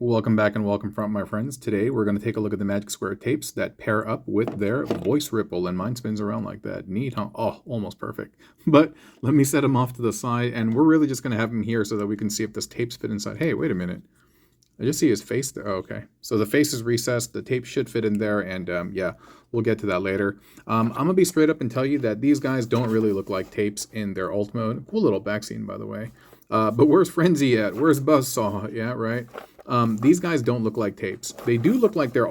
Welcome back and welcome from my friends. Today we're going to take a look at the Magic Square tapes that pair up with their voice ripple, and mine spins around like that. Neat, huh? Oh, almost perfect. But let me set them off to the side, and we're really just going to have them here so that we can see if this tapes fit inside. Hey, wait a minute. I just see his face there. Oh, okay. So the face is recessed. The tape should fit in there, and yeah, we'll get to that later. I'm going to be straight up and tell you that these guys don't really look like tapes in their alt mode. Cool little back scene, by the way. But where's Frenzy at? Where's Buzzsaw? Yeah, right? These guys don't look like tapes. They do look like their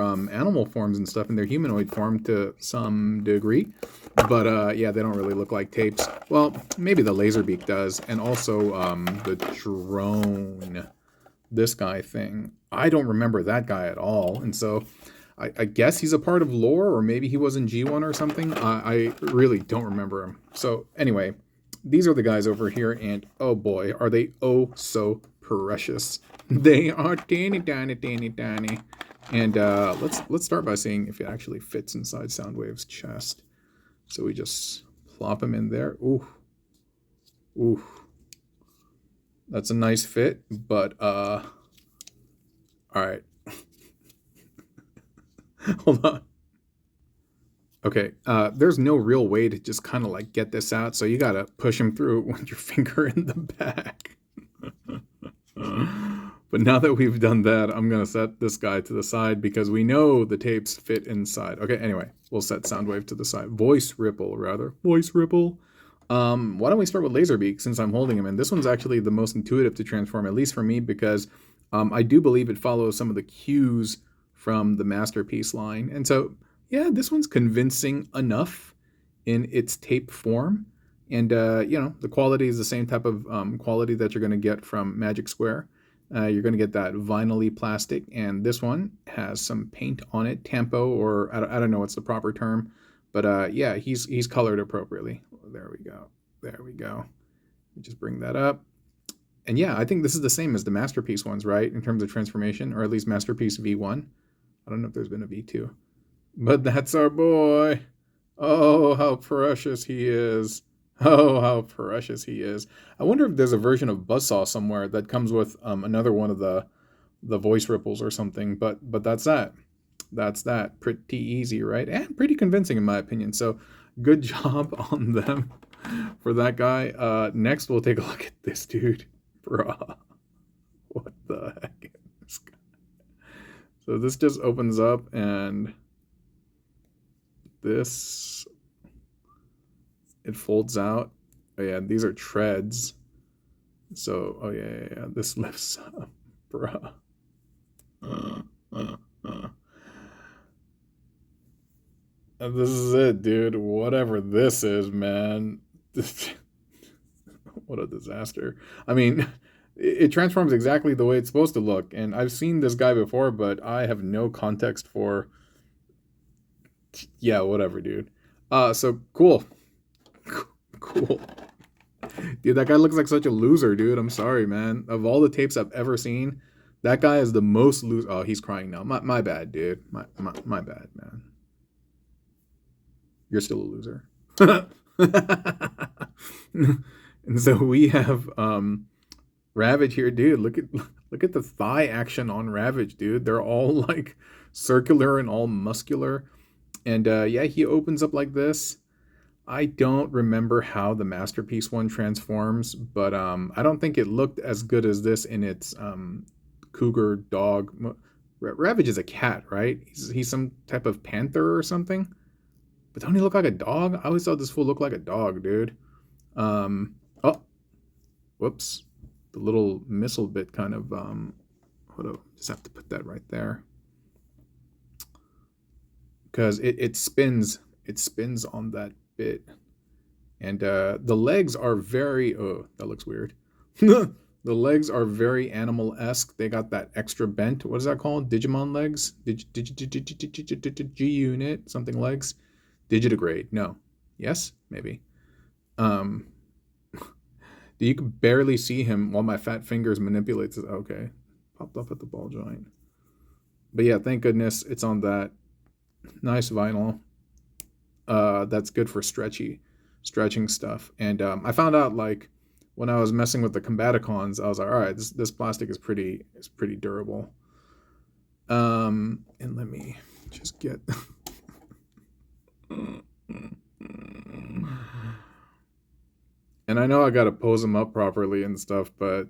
animal forms and stuff in their humanoid form to some degree. But yeah, they don't really look like tapes. Well, maybe the Laserbeak does. And also the drone, this guy thing. I don't remember that guy at all. And so I guess he's a part of lore, or maybe he was in G1 or something. I really don't remember him. So anyway, these are the guys over here. And oh boy, are they oh so precious. They are teeny tiny, teeny tiny. And let's start by seeing if it actually fits inside Soundwave's chest. So we just plop him in there. Ooh. Ooh. That's a nice fit, but all right. Hold on. Okay, there's no real way to just kind of like get this out, so you gotta push him through with your finger in the back. But now that we've done that, I'm going to set this guy to the side because we know the tapes fit inside. Okay, anyway, we'll set Soundwave to the side. Voice ripple, rather. Voice ripple. Why don't we start with Laserbeak since I'm holding him? And this one's actually the most intuitive to transform, at least for me, because I do believe it follows some of the cues from the Masterpiece line. And so, yeah, this one's convincing enough in its tape form. And, you know, the quality is the same type of quality that you're going to get from Magic Square. You're going to get that vinyl-y plastic, and this one has some paint on it, tampo, or I don't know what's the proper term, but yeah, he's colored appropriately. There we go. There we go. Just bring that up. And yeah, I think this is the same as the Masterpiece ones, right, in terms of transformation, or at least Masterpiece V1. I don't know if there's been a V2. But that's our boy. Oh, how precious he is. Oh, how precious he is. I wonder if there's a version of Buzzsaw somewhere that comes with another one of the voice ripples or something, but that's that. That's that. Pretty easy, right? And pretty convincing in my opinion. So good job on them for that guy. Next, we'll take a look at this dude. Bruh. What the heck is this guy? So this just opens up and this... it folds out. Oh yeah, these are treads. So, oh yeah. This lifts up, bruh. And this is it, dude. Whatever this is, man. What a disaster. I mean, it transforms exactly the way it's supposed to look. And I've seen this guy before, but I have no context for... yeah, whatever, dude. So, cool. Cool. Dude, that guy looks like such a loser, dude. I'm sorry, man. Of all the tapes I've ever seen, that guy is the most loser. Oh, he's crying now. My bad, dude. My bad, man. You're still a loser. And so we have Ravage here, dude. Look at the thigh action on Ravage, dude. They're all like circular and all muscular. And yeah, he opens up like this. I don't remember how the Masterpiece one transforms, but I don't think it looked as good as this in its cougar dog. Ravage is a cat, right? He's some type of panther or something. But don't he look like a dog? I always thought this fool looked like a dog, dude. Oh, whoops. The little missile bit kind of, hold up, just have to put that right there. Because it spins on that bit. And the legs are very... oh, that looks weird. The legs are very animal-esque. They got that extra bent. What is that called? Digimon legs? G-unit? Something legs? Digitigrade. No. Yes? Maybe. You can barely see him while my fat fingers manipulates it. Okay. Popped up at the ball joint. But yeah, thank goodness it's on that. Nice vinyl. That's good for stretching stuff. And I found out like when I was messing with the Combaticons, I was like, all right, this plastic is pretty durable. And let me just get and I know I gotta pose them up properly and stuff, but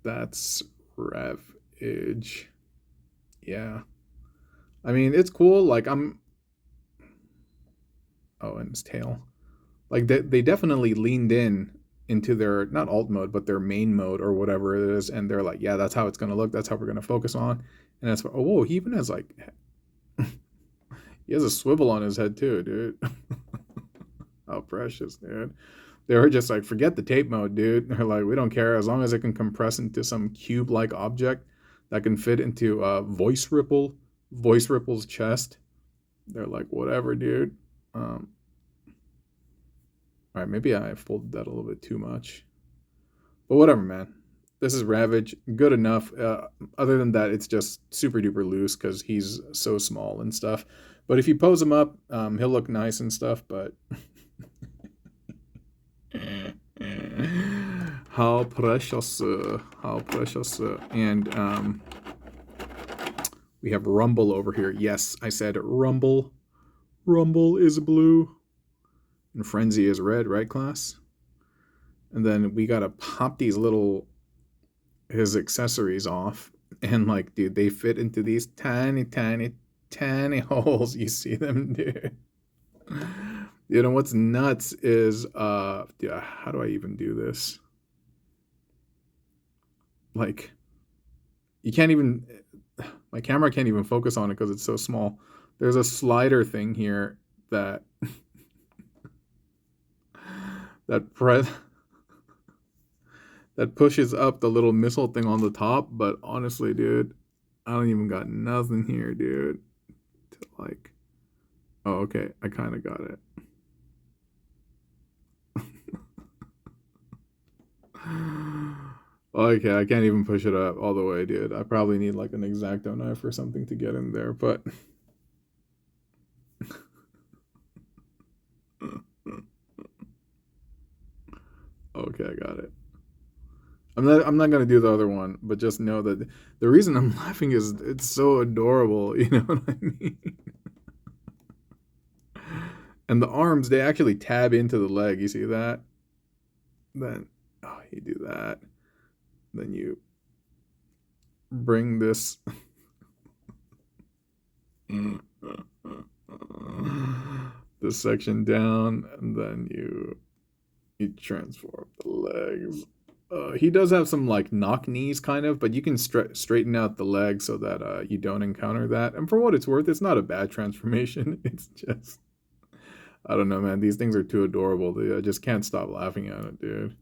that's Ravage. Yeah. I mean, it's cool. Like, oh, and his tail. Like, they definitely leaned into their, not alt mode, but their main mode or whatever it is. And they're like, yeah, that's how it's going to look. That's how we're going to focus on. And that's, oh, whoa, he even has like, he has a swivel on his head too, dude. How precious, dude. They were just like, forget the tape mode, dude. They're like, we don't care as long as it can compress into some cube-like object that can fit into Voice Ripple's chest. They're like, whatever, dude. All right, maybe I folded that a little bit too much, but whatever, man. This is Ravage, good enough. Other than that, it's just super duper loose because he's so small and stuff. But if you pose him up, he'll look nice and stuff. But how precious, and we have Rumble over here. Yes, I said Rumble. Rumble is blue. And Frenzy is red, right, class? And then we gotta pop these his accessories off. And like, dude, they fit into these tiny holes. You see them, dude? You know, what's nuts is, yeah, how do I even do this? Like, you can't even, my camera can't even focus on it because it's so small. There's a slider thing here that that pushes up the little missile thing on the top, but honestly, dude, I don't even got nothing here, dude. To like, oh, okay, I kind of got it. Okay, I can't even push it up all the way, dude. I probably need like an X-Acto knife or something to get in there, but okay, I got it. I'm not gonna do the other one, but just know that the reason I'm laughing is it's so adorable. You know what I mean? And the arms, they actually tab into the leg. You see that? Then, oh, you do that. Then you bring this this section down, and then you transform the legs. He does have some like knock knees kind of, but you can straighten out the leg so that you don't encounter that. And for what it's worth, it's not a bad transformation. It's just, I don't know, man. These things are too adorable. Dude. I just can't stop laughing at it, dude.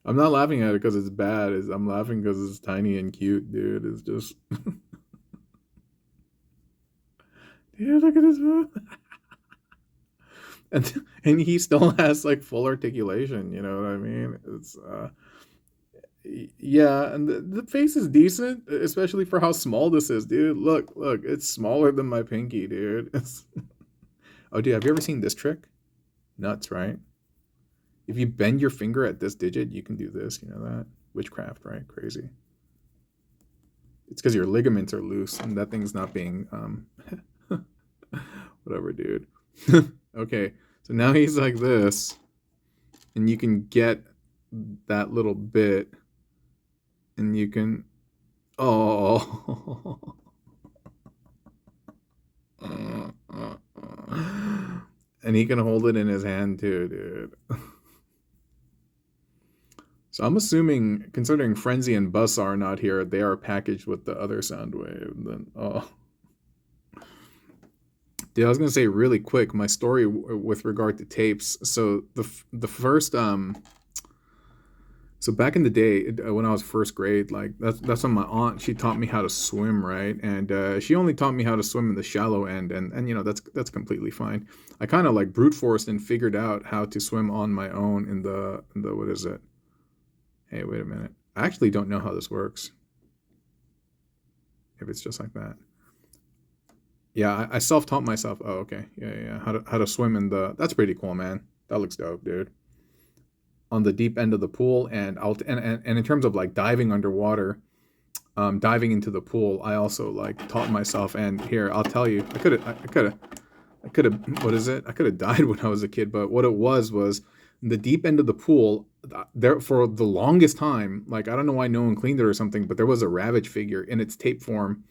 I'm not laughing at it because it's bad. I'm laughing because it's tiny and cute, dude. It's just, dude, look at this move. And he still has like full articulation, you know what I mean? It's yeah, and the face is decent, especially for how small this is, dude. Look, it's smaller than my pinky, dude. Oh, dude, have you ever seen this trick? Nuts, right? If you bend your finger at this digit, you can do this, you know that? Witchcraft, right? Crazy. It's because your ligaments are loose and that thing's not being whatever, dude. Okay, so now he's like this, and you can get that little bit, and you can, oh, and he can hold it in his hand too, dude. So I'm assuming, considering Frenzy and Buzz are not here, they are packaged with the other Soundwave. Then, oh. Dude, I was gonna say really quick my story with regard to tapes. So the first so back in the day when I was first grade, like that's when my aunt, she taught me how to swim, right? And she only taught me how to swim in the shallow end, and you know that's completely fine. I kind of like brute forced and figured out how to swim on my own in the what is it? Hey, wait a minute. I actually don't know how this works. If it's just like that. Yeah, I self-taught myself. Oh, okay. Yeah. How to swim in the... That's pretty cool, man. That looks dope, dude. on the deep end of the pool, and and in terms of like diving underwater, diving into the pool, I also like taught myself. And here, I'll tell you, I could have, what is it? I could have died when I was a kid, but what it was the deep end of the pool. There for the longest time, like I don't know why no one cleaned it or something, but there was a Ravage figure in its tape form.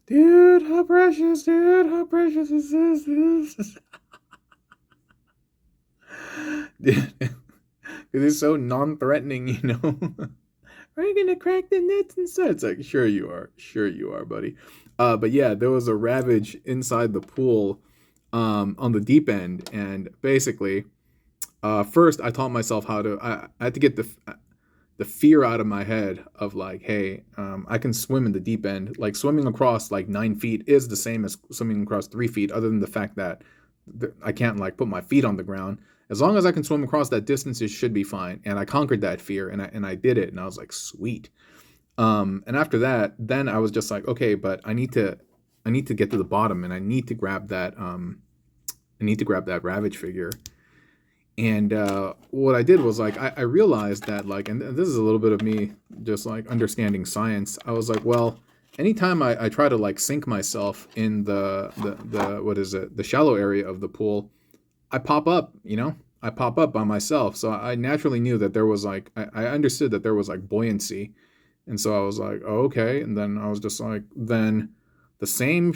Dude, how precious, dude, how precious is this? Dude, because it's so non-threatening, you know. Are you gonna crack the nuts inside? It's like, sure you are, buddy. But yeah, there was a Ravage inside the pool, on the deep end, and basically, first I taught myself how to. I had to get the fear out of my head of like, hey, I can swim in the deep end. Like swimming across like 9 feet is the same as swimming across 3 feet, other than the fact that I can't like put my feet on the ground. As long as I can swim across that distance, it should be fine. And I conquered that fear, and I did it, and I was like, sweet. And after that, then I was just like, okay, but I need to get to the bottom, and I need to grab that Ravage figure. And what I did was like I realized that like, and this is a little bit of me just like understanding science. I was like, well, anytime I try to like sink myself in the what is it, the shallow area of the pool, I pop up, I pop up by myself. So I naturally knew that there was like, I understood that there was like buoyancy. And so I was like, oh, okay. And then I was just like, then the same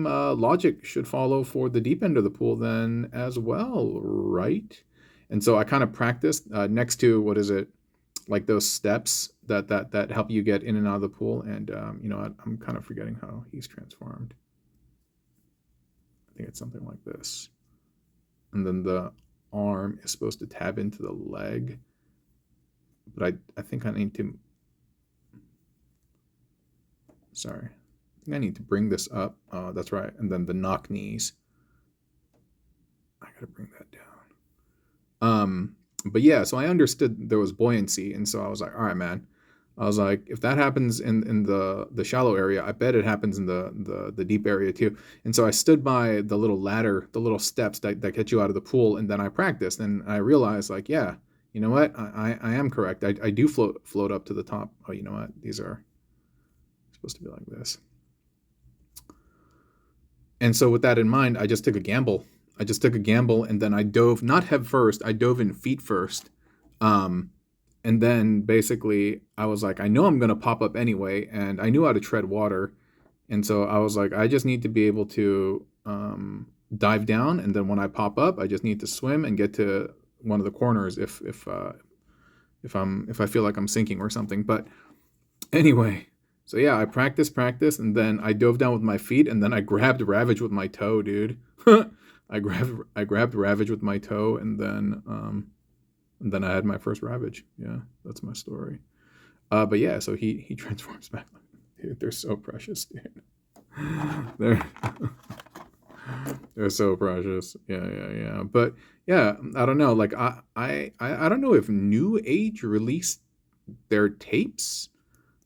logic should follow for the deep end of the pool then as well, right? And so I kind of practiced next to, what is it, like those steps that help you get in and out of the pool. And I'm kind of forgetting how he's transformed. I think it's something like this. And then the arm is supposed to tab into the leg, but I think I need to, sorry, I think I need to bring this up. That's right. And then the knock knees, I gotta bring that down. But yeah, so I understood there was buoyancy, and so I was like, all right, man. I was like, if that happens in the shallow area, I bet it happens in the deep area too. And so I stood by the little ladder, the little steps that get you out of the pool, and then I practiced, and I realized like, yeah, you know what? I am correct. I do float up to the top. Oh, you know what? These are supposed to be like this. And so with that in mind, I just took a gamble. And then I dove, not head first, I dove in feet first. And then basically I was like, I know I'm going to pop up anyway. And I knew how to tread water. And so I was like, I just need to be able to dive down. And then when I pop up, I just need to swim and get to one of the corners if I feel like I'm sinking or something. But anyway, so yeah, I practiced, and then I dove down with my feet, and then I grabbed Ravage with my toe, dude. I grabbed Ravage with my toe, and then I had my first Ravage. Yeah, that's my story. But yeah, so he transforms back. Dude, they're so precious, dude. They're so precious. Yeah. But yeah, I don't know. Like I don't know if New Age released their tapes.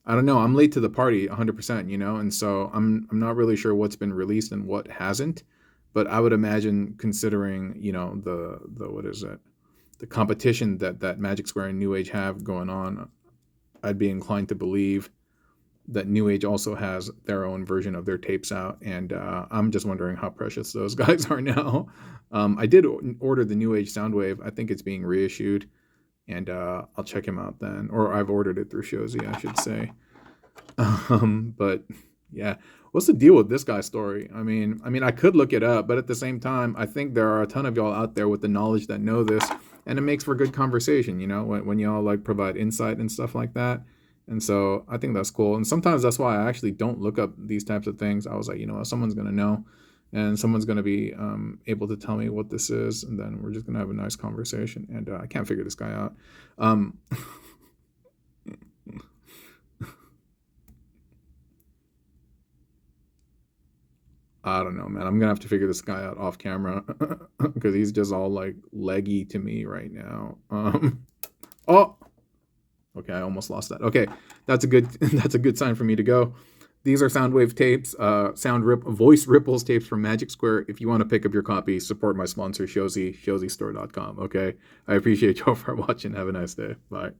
I don't know. I'm late to the party 100%, and so I'm not really sure what's been released and what hasn't. But I would imagine, considering, the what is it? The competition that Magic Square and New Age have going on, I'd be inclined to believe that New Age also has their own version of their tapes out, and I'm just wondering how precious those guys are now. I did order the New Age Soundwave. I think it's being reissued, and I'll check him out then. Or I've ordered it through Shozy, I should say. But yeah, what's the deal with this guy's story? I mean, I could look it up, but at the same time, I think there are a ton of y'all out there with the knowledge that know this, and it makes for good conversation, when y'all like provide insight and stuff like that. And so I think that's cool. And sometimes that's why I actually don't look up these types of things. I was like, someone's going to know, and someone's going to be able to tell me what this is. And then we're just going to have a nice conversation. And I can't figure this guy out. I don't know, man. I'm going to have to figure this guy out off camera because he's just all like leggy to me right now. Oh, Okay, I almost lost that. Okay, that's a good sign for me to go. These are Soundwave tapes, voice ripples tapes from Magic Square. If you want to pick up your copy, support my sponsor, shozystore.com. Okay, I appreciate y'all for watching. Have a nice day. Bye.